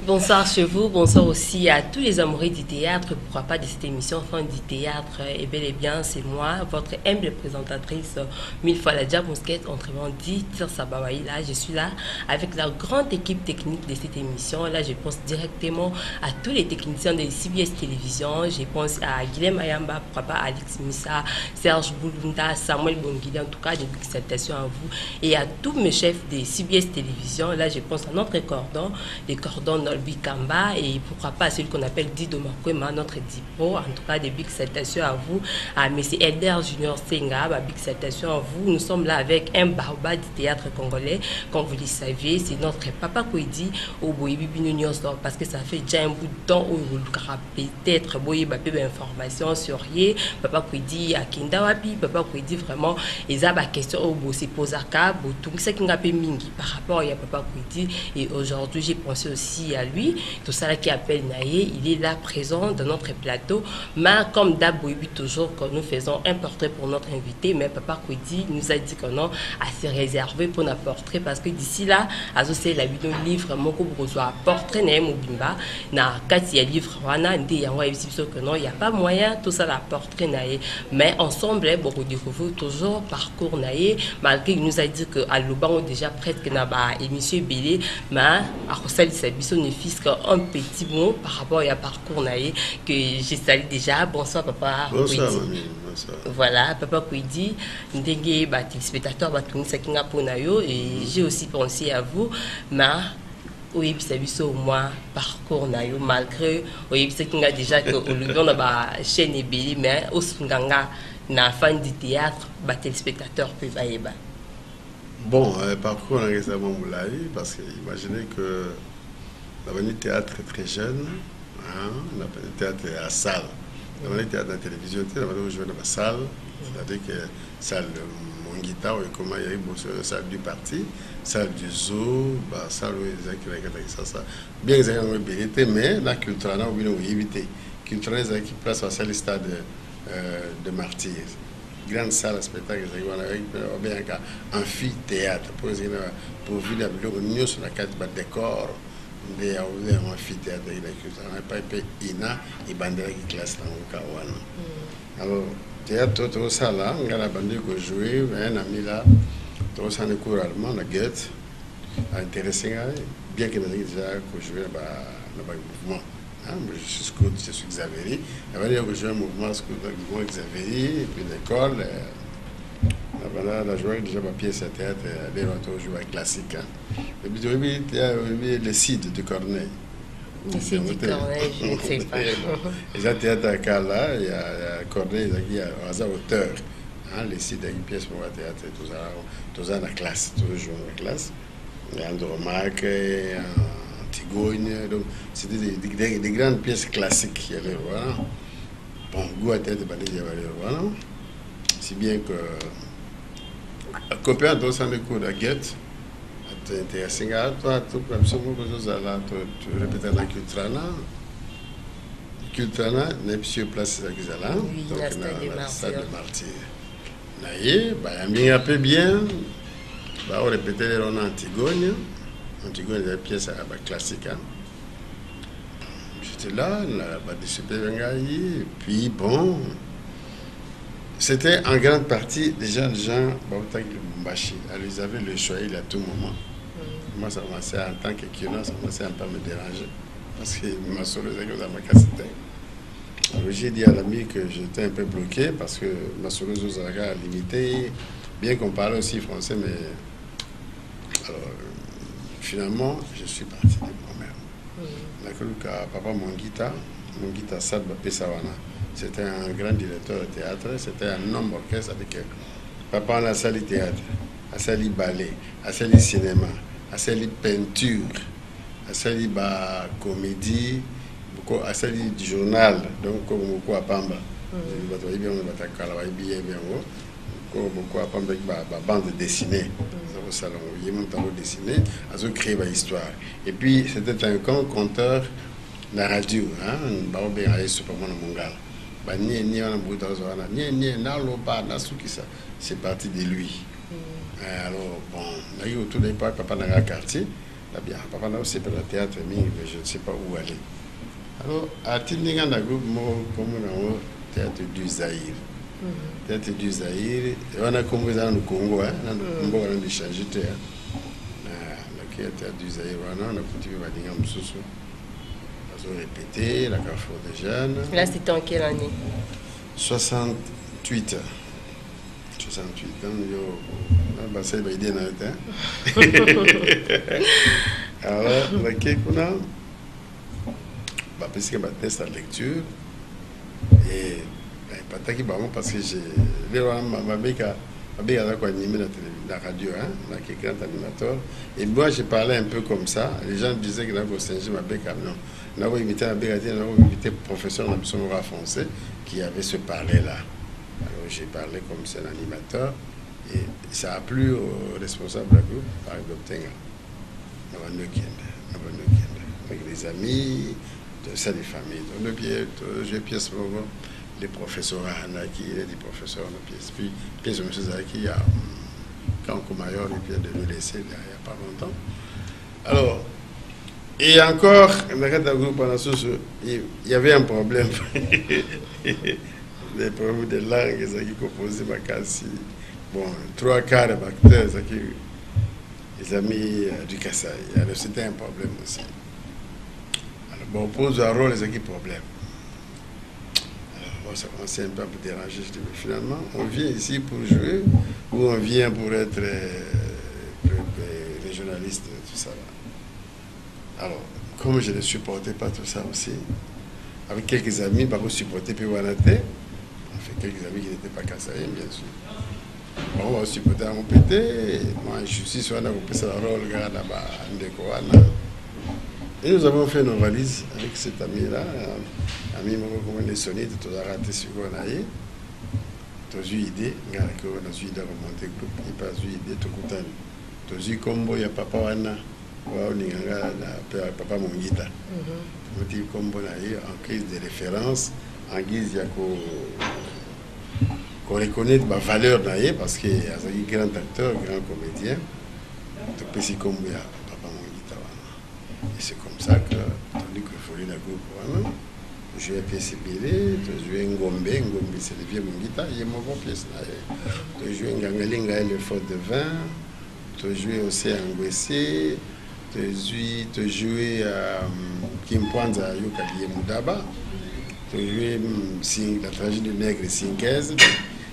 Bonsoir chez vous, bonsoir aussi à tous les amoureux du théâtre, pourquoi pas de cette émission Fin du théâtre. Et bel et bien, c'est moi, votre humble présentatrice, mille fois la Dia Mousquette, autrement dit, Tirsa Bawaï. Là, je suis là avec la grande équipe technique de cette émission. Là, je pense directement à tous les techniciens de CBS Télévision. Je pense à Guilhem Ayamba, pourquoi pas Alex Missa, Serge Boulunda, Samuel Bongili, en tout cas, des salutations à vous. Et à tous mes chefs de CBS Télévision. Là, je pense à notre cordon, les cordons Bikamba et pourquoi pas celui qu'on appelle Dido Makwema, notre Dipo. En tout cas, des big salutations à vous, à M. Elder Junior Senga, big salutations à vous. Nous sommes là avec un barba du théâtre congolais, comme vous le savez, c'est notre Papa Kouedi au Boyebi Binunios, parce que ça fait déjà un bout de temps où vous peut-être Boyebi peu d'informations sur Yé, Papa Kouedi à Kindawapi, Papa Kouedi vraiment, et ça, ma question au Bossé Posaka, tout ce qui n'a pas mingi par rapport à Papa Kouedi. Et aujourd'hui, j'ai pensé aussi à lui, tout ça là qui appelle Naye, il est là présent dans notre plateau. Mais comme d'habitude toujours quand nous faisons un portrait pour notre invité, mais Papa Kouedi nous a dit que non, assez réservé pour notre portrait parce que d'ici là, associé la vidéo livre moko brosoa portrait Naye Mobimba na kati ya livre wana ndi yango ebisiso que non, il y a pas moyen tout ça la portrait Naye, mais ensemble beaucoup découvrir toujours parcours Naye malgré qu'il nous a dit que à Lubango déjà presque na ba émission belé mais à Rossel Sabiso ne fils qu'un petit mot par rapport à parcours Naye que j'ai salué déjà. Bonsoir Papa. Bonsoir mamie. Bonsoir. Voilà Papa Kouedi ndenge ba téléspectateurs ba tout ça qui n'a pas nayo et j'ai aussi pensé à vous mais oui Sabiso au moins parcours Nayo malgré oui c'est qu'il a déjà que au lieu de ba chaîne belé mais au Sunganga na fan du théâtre ba téléspectateurs peut ba. Bon, parcours on a récemment moulai parce que imaginez que on a venu théâtre très jeune, hein, on a venu théâtre à salle, on a venu théâtre à la télévision, on a venu jouer dans la salle, c'est-à-dire que salle Mongita, comment il y a eu salle du parti, salle du zoo, salle où ils ont ça, bien qu'ils aient mobilité, mais la culture, on a évité. Culture, ils ont place à salle stade de martyrs. Grande salle de spectacle, on a un amphithéâtre pour vivre la sur la carte de décor. Des amphithéâtre de la culture, on n'a pas été ina et bandera qui classe dans le Kawana. Alors, théâtre, tout ça là, on a la bande qui jouer, un ami là, tout ça ne court allemand, la guette, intéressant, bien que nous ayons déjà joué dans le mouvement. Je suis Scout, je suis Xavier. Avant de jouer un mouvement Scout, le mouvement Xavier, et puis l'école. On a joué déjà ma pièce à théâtre, des retours joués classiques. Et puis, il y a le CID de Corneille. Le CID de Corneille, je ne sais pas. Il y a théâtre à Kala, il y a Corneille, il y a un auteur. Les CID, il y a une pièce pour le théâtre, tout ça dans la classe, tout joué dans la classe. Il y a Andromaque, Antigone, donc c'était des grandes pièces classiques qui allaient, voilà. Bon, goût à tête de bandit, voilà. Si bien que copain dans son cours de guette, tu es intéressé à toi, tu peux absolument que chose là, tu répètes la culture là. Culture là, n'est plus sur place là, donc la salle de martyr. Naïe, il y a un peu bien, on répétait les ronds Antigone, Antigone des pièces classiques. J'étais là, on a discuté avec et puis bon. C'était en grande partie des gens ils avaient le choix à tout moment. Moi, ça commençait en tant que client, ça commençait un peu à me déranger. Parce que ma soleuse est dans ma cassette. Alors j'ai dit à l'ami que j'étais un peu bloqué parce que ma soleuse aux a limité, bien qu'on parlait aussi français, mais alors, finalement, je suis parti de moi-même. Papa Mongita Sadba Pesawana. C'était un grand directeur de théâtre, c'était un homme orchestre avec papa on a sali théâtre, a sali ballet, a sali cinéma, a sali peinture, a sali comédie, a sali du journal, donc comme beaucoup à Pamba. Beaucoup à Pamba avec bande dessinée. Au salon, il y a mon tableau dessiné, a créé une histoire. Et puis c'était un grand conteur de la radio, hein, c'est parti de lui. Alors, bon, on a eu autour de l'époque, papa dans le quartier, là bien papa là aussi pour le théâtre mais je ne sais pas où aller alors à Tindinga na groupe mo comme na théâtre du Zaïre théâtre du Zaïre on a comme ça au Congo hein on va changer théâtre na théâtre du Zaïre on a continué à dire mususu on a répété la Carrefour des Jeunes. Là c'était en quelle année? 68 ans yo bah c'est une idée na tête alors la kekuna bah parce que bah test à lecture et bah pataki bah parce que j'ai ma béca là quoi animé la radio hein la quelqu'un animateur et moi j'ai parlé un peu comme ça les gens disaient que là au Saint-Jean ma béca non on a invité la béca on a invité professeur de la français qui avait ce parler là alors j'ai parlé comme c'est l'animateur et ça a plu au responsable du groupe par exemple avec les amis de ça des familles donc j'ai pièce les professeurs qui est des professeurs de pièce puis monsieur Zaki a quand Koumayor et puis de nous laisser il n'y a pas longtemps alors et encore dans le groupe il y avait un problème des problèmes de langue qui composaient ma casse bon 3/4 d'acteurs les amis du Kassai alors c'était un problème aussi alors bon pose un rôle les problème alors bon, ça commençait un peu à me déranger je dis mais finalement on vient ici pour jouer ou on vient pour être régionaliste tout ça là. Alors comme je ne supportais pas tout ça aussi avec quelques amis par contre supporter puis voilà quelques amis qui n'étaient pas Kassaïens, bien sûr. Bon, on va supporter à mon pété. Moi, je suis sur un rôle, et nous avons fait nos valises avec cet ami-là. Ami m'a recommandé sonner, tout a raté sur quoi on a eu. Tu as eu idée, on a eu idée de remonter le groupe, il n'a pas eu idée, tout le temps. Tu as eu combo, il y a papa Wana, papa Mongita. Tu as eu combo en crise de référence, en guise, il y a qu'on reconnaît ma valeur d'ailleurs parce qu'il y a un grand acteur, un grand comédien. Tu peux s'y combo, papa Mongita. Et c'est comme ça que, tandis que le folie d'un groupe, je jouais à pièce Bélé, tu jouais Ngombe, c'est le vieux Mongita, il y a mon bon pièce là. Tu jouais Ngangalinga et le fort de vin, tu jouais aussi à Ngwese, tu jouais à Kimpanza Yokali Moudaba. Jouer la tragédie du nègre 5-15,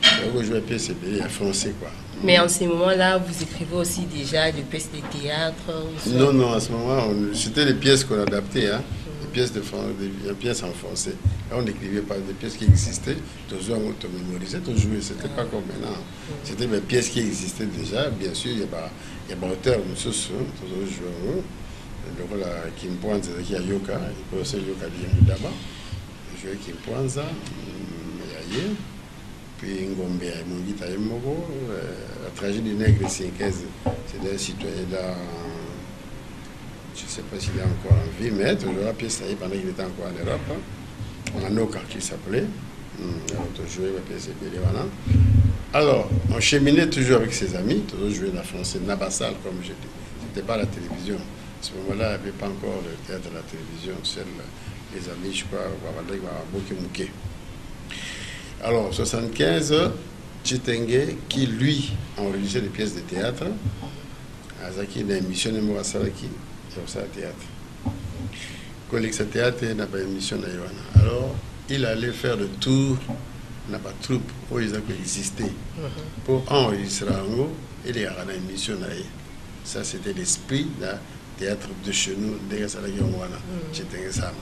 je jouais pièce à français quoi. Mais en ce moment-là, vous écrivez aussi déjà des pièces de théâtre? Non, à ce moment, c'était les pièces qu'on adaptait, hein, des pièces en français. Là, on n'écrivait pas des pièces qui existaient, toujours on mémorisait, toujours jouait, c'était pas comme maintenant. C'était des pièces qui existaient déjà, bien sûr, il y a pas auteur, toujours joué. Le rôle qui me pointe, c'est qu'il y a Yoka, il peut aussi Yoka d'abord. Joué qui Kwanza, puis Ngombe et Mongita et Mogo, la tragédie du nègre 5-15, c'est des citoyens là, je ne sais pas s'il est encore en vie, mais toujours la pièce pendant qu'il était encore en Europe, en Oka qui s'appelait, alors tu jouais la pièce de voilà. Alors, on cheminait toujours avec ses amis, toujours jouer la française, Nabassal comme je dis, c'était pas la télévision. À ce moment-là, il n'y avait pas encore le théâtre de la télévision, seul les amis, je crois, Mouké. Alors, 75, Chitenge, qui lui enregistrait des pièces de théâtre, Azaki n'a émission de Mourasalaki, c'est ça le théâtre. Collex théâtre n'a pas émission de Yohana. Alors, il allait faire le tour, n'a pas de troupe, où ils ont existé, pour enregistrer en haut, et il y a une émission de ça, c'était l'esprit du théâtre de chez nous, de Salaki Wana, Chitenge Sama.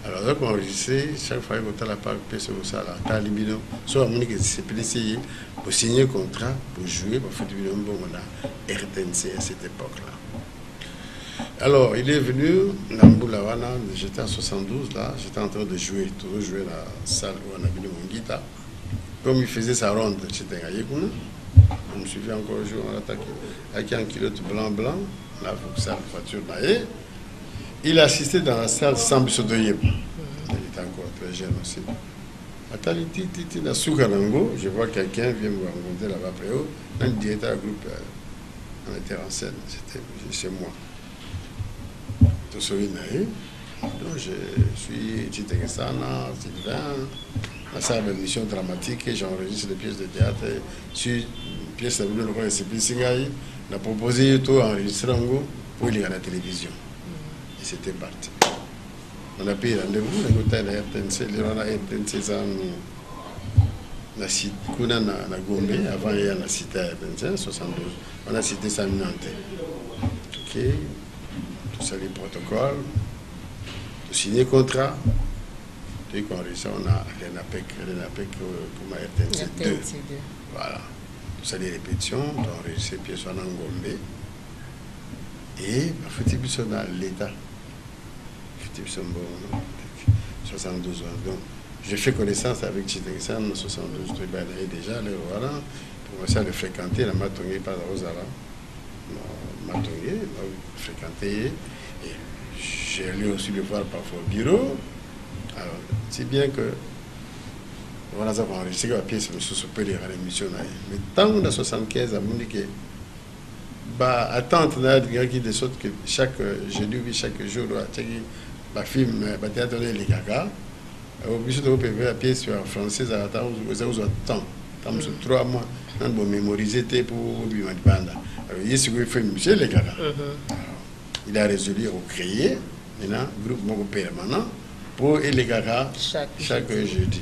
Alors, donc, on enregistrait, chaque fois que la part de ça, la libino, soit on que c'est plaisir pour signer un contrat, pour jouer, pour faire du vidéo, on a RTNC à cette époque-là. Alors, il est venu, Namboulawana, j'étais en 72, là, j'étais en train de jouer, toujours jouer la salle où on a mis mon guitare. Comme il faisait sa ronde, j'étais à Yekouna, on me suivait encore un jour, on attaquait, avec un culotte blanc, la voiture là, il assistait dans la salle sans Bissodoyem. Il était encore très jeune aussi. Je vois quelqu'un vient me rencontrer là-bas après eux. Un directeur du groupe, on était en scène, c'était chez moi. Donc je suis Titengessana, Sylvain, la salle de mission dramatique et j'enregistre des pièces de théâtre. Sur une pièce de l'Union Singaï, on a proposé tout enregistrer pour lire à la télévision. Et c'était parti. On a pris rendez-vous, on a goûté à la RTNC, on a RTNC na Gombe, avant il y a la cité à RTNC, 72. On a cité ça en tête. Ok, tout ça les protocoles. Signer contrat, on a RENAPEC comme RTNC 2. Voilà. Tout ça, les répétitions, on a enregistré pièces en Ngombe. Et on a l'État. 72 ans. Donc, j'ai fait connaissance avec Chitengsan en 72 déjà, voilà. Pour commencer à le fréquenter, la Matongé par la Rosala. Matongé, fréquenté. J'ai lu aussi le voir parfois au bureau. Alors, c'est bien que on a enregistré la pièce, mais ce peut lire à l'émission. Mais tant qu'on a 75, on dit que attente, on a dit que chaque jeudi, chaque jour, le film, le théâtre, les gaga. Au bout de la pièce en français, on a temps. 3 mois, on a mémorisé pour lui banda. Alors, il y a ce que fait monsieur les gaga. Il a résolu de créer maintenant groupe Moko permanent pour les gaga chaque jeudi.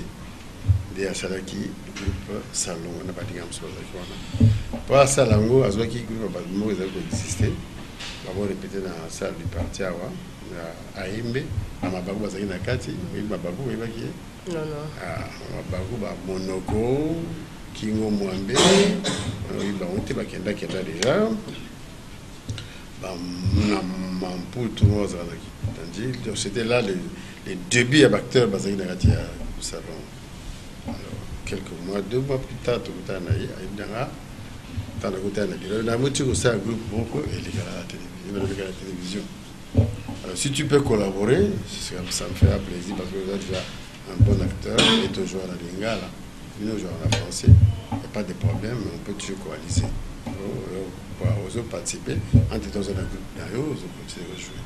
Il y a Salaki, groupe Salon, on n'a pas dit comme ça. Pour Salongo, il y a un groupe qui existait. On va répéter dans la salle du parti à Aimbe, à Mabakou, à Nakati, Mabakou, non, non. Mabakou, Monoko, Kingo Mwambe, on va déjà. C'était là les débuts acteurs basés dans le salon. Alors, quelques mois, 2 mois plus tard, on a un groupe beaucoup et la télévision. Alors, si tu peux collaborer, ça me fait plaisir parce que vous êtes déjà un bon acteur et toujours à la Lingala, nous jouons en français, il n'y a pas de problème, on peut toujours coaliser. Aux autres participer, entre dans un groupe d'ailleurs, aux autres continuer à jouer.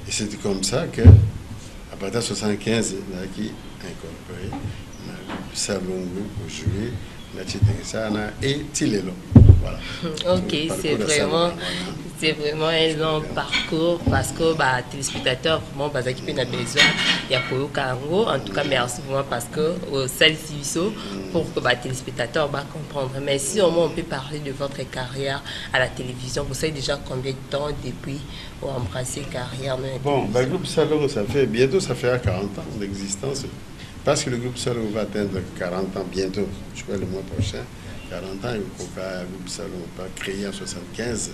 Et c'est comme ça que, à partir de 75, on a incorporé le salon pour jouer, et Tilelo. Voilà. Ok, c'est vraiment un long parcours parce que les téléspectateurs vraiment qui peuvent besoin il y a Karango. En tout cas, merci vraiment parce que au Salisiviso pour que les téléspectateurs comprendre. Mais si au moins on peut parler de votre carrière à la télévision, vous savez déjà combien de temps depuis vous embrassez carrière? Bon, le groupe Salon, ça fait 40 ans d'existence. Parce que le groupe Salon va atteindre 40 ans bientôt, je crois le mois prochain. 40 ans, le groupe Salon va créé en 75,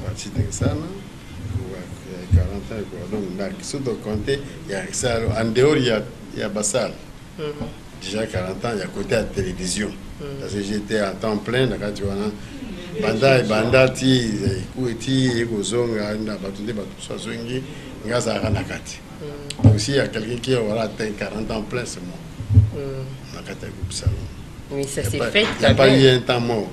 parti d'Exana, 40 ans, donc si on compte, il y a Salon, en dehors il y a Bassal, déjà 40 ans, il y a côté à la télévision, parce que j'étais à temps plein, pendant Bandati, Koueti, Gozonga, Batunde, Batusazongi, Ngazara Nakati. Donc s'il y a quelqu'un qui aura atteint 40 ans plein, c'est moi. Nakati groupe Salon. Oui, ça s'est fait. Il n'y a pas eu un temps mort.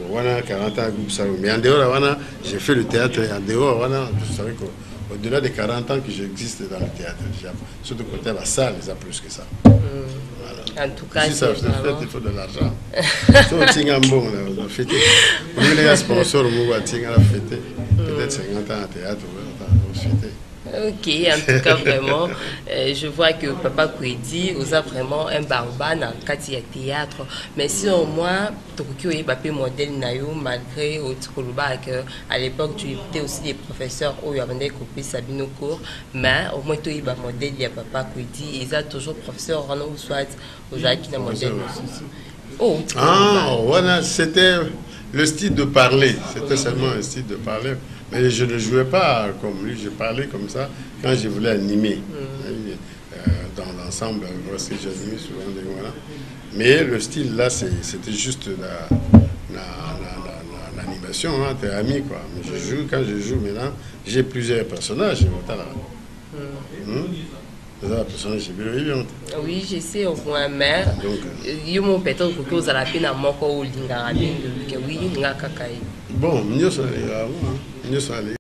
On a 40 ans à groupe Salon. Mais en dehors, j'ai fait le théâtre. En dehors, vous savez qu'au-delà des 40 ans que j'existe dans le théâtre, surtout côté de la salle, il y a plus que ça. Voilà. En tout cas, si ça fait, il faut de l'argent. Si on tient un bon, on a fêté. On a les sponsors, on va tenir à la fêter. Peut-être 50 ans à théâtre, on va fêter. Ok, en tout cas, vraiment, je vois que Papa Kwedi, vous avez vraiment un barba dans le cadre du théâtre. Mais si au moins, tu as un modèle, malgré à l'époque, tu étais aussi des professeurs où il y avait copié Sabine au cours, mais au moins, tu as un modèle, il y a Papa Kwedi, ils ont toujours professeur, ou soit aux acquis d'un modèle. Voilà, c'était le style de parler, c'était seulement un style de parler. Mais je ne jouais pas comme lui, je parlais comme ça quand je voulais animer. Dans l'ensemble, j'ai animé souvent des voilà. Mais le style là, c'était juste l'animation, t'es ami quoi. Mais quand je joue maintenant, j'ai plusieurs personnages. Oui, je sais au moins, mais il y a peut-être que vous avez la peine à mon bon, mieux ça allait.